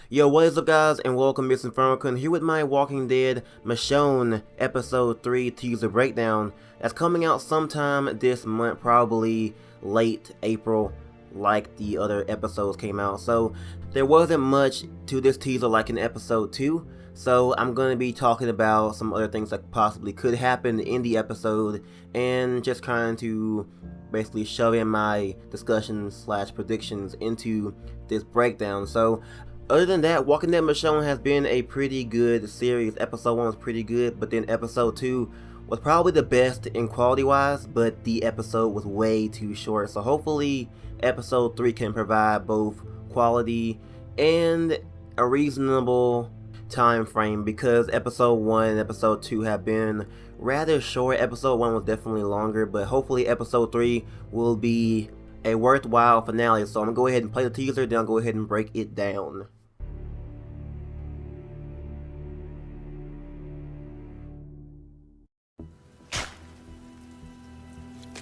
Yo, what is up guys, and welcome to InfernoKun here with my Walking Dead Michonne Episode 3 teaser breakdown that's coming out sometime this month, probably late April like the other episodes came out. So there wasn't much to this teaser like in Episode 2, so I'm going to be talking about some other things that possibly could happen in the episode and just trying to basically shove in my discussions slash predictions into this breakdown. So other than that, Walking Dead Michonne has been a pretty good series. Episode 1 was pretty good, but then Episode 2 was probably the best in quality wise, but the episode was way too short. So hopefully Episode 3 can provide both quality and a reasonable time frame, because Episode 1 and Episode 2 have been rather short. Episode 1 was definitely longer, but hopefully Episode 3 will be a worthwhile finale. So I'm going to go ahead and play the teaser, then I'll go ahead and break it down.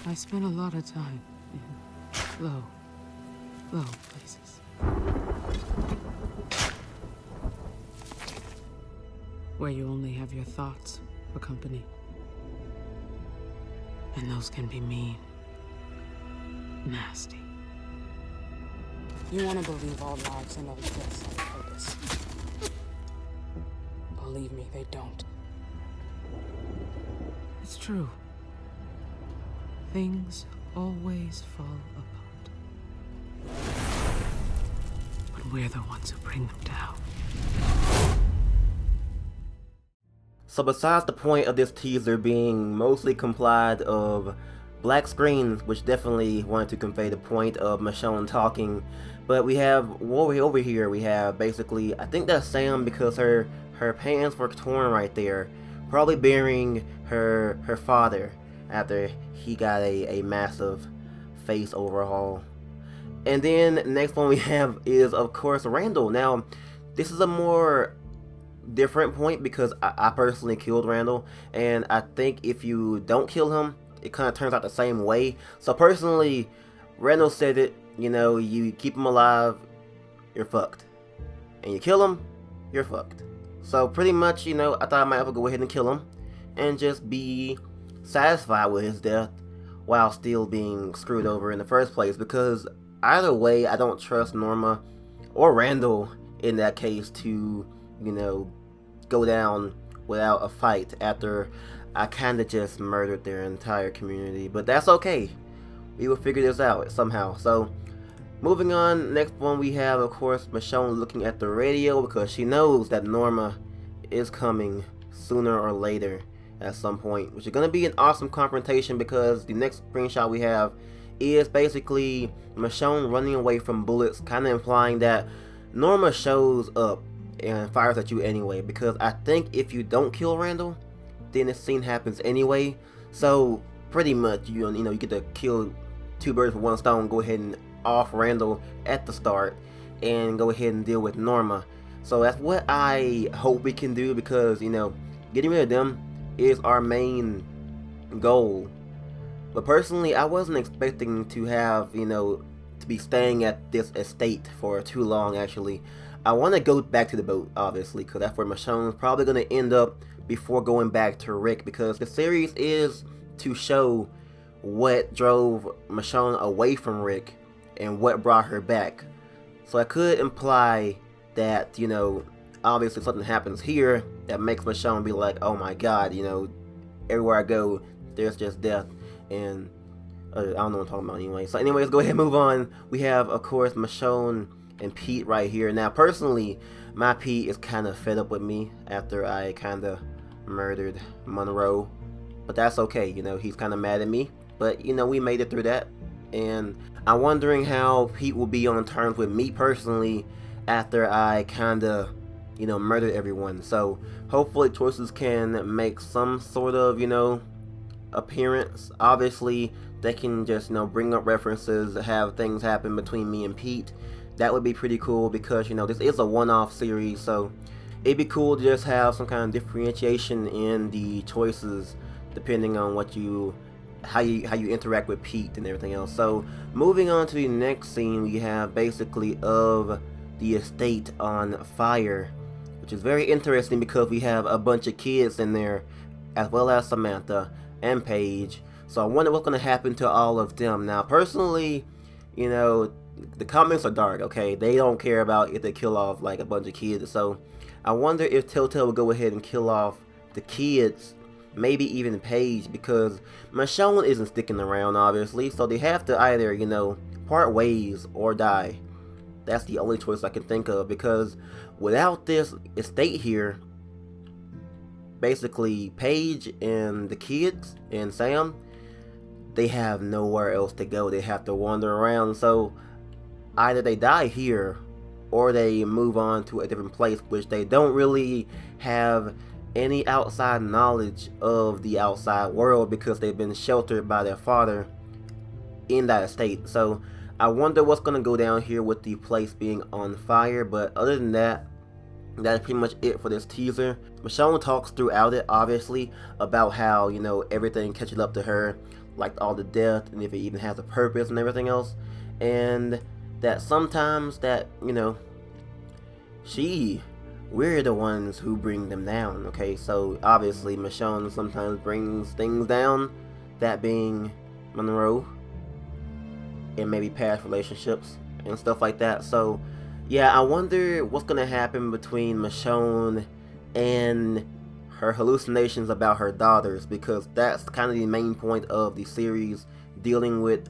I spent a lot of time in low places. Where you only have your thoughts for company. And those can be mean. Nasty. You want to believe all lives and all deaths have purpose. Believe me, they don't. It's true. Things always fall apart. But we're the ones who bring them down. So besides the point of this teaser being mostly complied of black screens, which definitely wanted to convey the point of Michonne talking, but we have over here, we have basically, I think that's Sam, because her pants were torn right there, probably burying her father after he got a massive face overhaul. And then next one we have is of course Randall. Now this is a more different point because I personally killed Randall, and I think if you don't kill him it kind of turns out the same way. So personally, Randall said it, you know, you keep him alive, you're fucked, and you kill him, you're fucked. So pretty much, you know, I thought I might have to go ahead and kill him and just be satisfied with his death while still being screwed over in the first place, because either way I don't trust Norma or Randall in that case to, you know, go down without a fight after I kinda just murdered their entire community. But that's okay, we will figure this out somehow. So moving on, next one we have of course Michonne looking at the radio because she knows that Norma is coming sooner or later at some point, which is going to be an awesome confrontation, because the next screenshot we have is basically Michonne running away from bullets, kind of implying that Norma shows up and fires at you anyway, because I think if you don't kill Randall, then this scene happens anyway. So pretty much you know you get to kill two birds with one stone, go ahead and off Randall at the start and go ahead and deal with Norma. So that's what I hope we can do, because you know, getting rid of them is our main goal. But personally I wasn't expecting to have, you know, to be staying at this estate for too long. Actually I want to go back to the boat, obviously, because that's where Michonne's probably going to end up before going back to Rick, because the series is to show what drove Michonne away from Rick and what brought her back. So I could imply that, you know, obviously something happens here that makes Michonne be like, oh my god, you know, everywhere I go there's just death, and I don't know what I'm talking about anyway. So anyways, go ahead and move on. We have of course Michonne and Pete right here. Now personally, my Pete is kind of fed up with me after I kind of murdered Monroe, but that's okay, you know, he's kind of mad at me, but you know, we made it through that, and I'm wondering how Pete will be on terms with me personally after I kind of, you know, murdered everyone. So hopefully choices can make some sort of, you know, appearance. Obviously they can just, you know, bring up references, have things happen between me and Pete. That would be pretty cool, because you know, this is a one-off series, so it'd be cool to just have some kind of differentiation in the choices depending on what how you interact with Pete and everything else. So moving on to the next scene, we have basically of the estate on fire, which is very interesting because we have a bunch of kids in there, as well as Samantha and Paige. So I wonder what's going to happen to all of them. Now, personally, you know, the comics are dark, okay? They don't care about if they kill off like a bunch of kids. So I wonder if Telltale will go ahead and kill off the kids, maybe even Paige, because Michonne isn't sticking around, obviously. So they have to either, you know, part ways or die. That's the only choice I can think of, because without this estate here, basically Paige and the kids and Sam, they have nowhere else to go. They have to wander around. So either they die here or they move on to a different place, which they don't really have any outside knowledge of the outside world because they've been sheltered by their father in that estate. So I wonder what's going to go down here with the place being on fire. But other than that, that's pretty much it for this teaser. Michonne talks throughout it, obviously, about how, you know, everything catches up to her, like all the death, and if it even has a purpose and everything else. And that sometimes that, you know, we're the ones who bring them down, okay? So obviously Michonne sometimes brings things down, that being Monroe, and maybe past relationships and stuff like that. So yeah, I wonder what's gonna happen between Michonne and her hallucinations about her daughters, because that's kind of the main point of the series, dealing with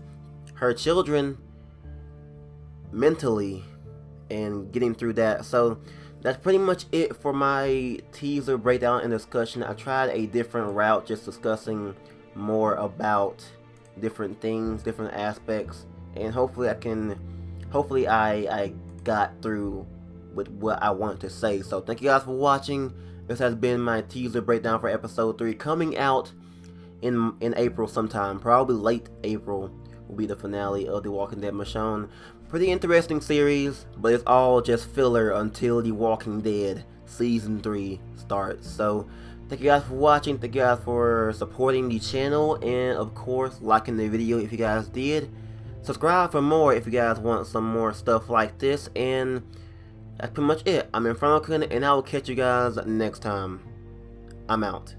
her children mentally and getting through that. So that's pretty much it for my teaser breakdown and discussion. I tried a different route, just discussing more about different things, different aspects, and hopefully I got through with what I wanted to say. So thank you guys for watching. This has been my teaser breakdown for episode 3, coming out in April sometime, probably late April will be the finale of The Walking Dead Michonne. Pretty interesting series, but it's all just filler until The Walking Dead Season 3 starts. So thank you guys for watching, thank you guys for supporting the channel, and of course liking the video if you guys did. Subscribe for more if you guys want some more stuff like this, and that's pretty much it. I'm InfernoKun, and I will catch you guys next time. I'm out.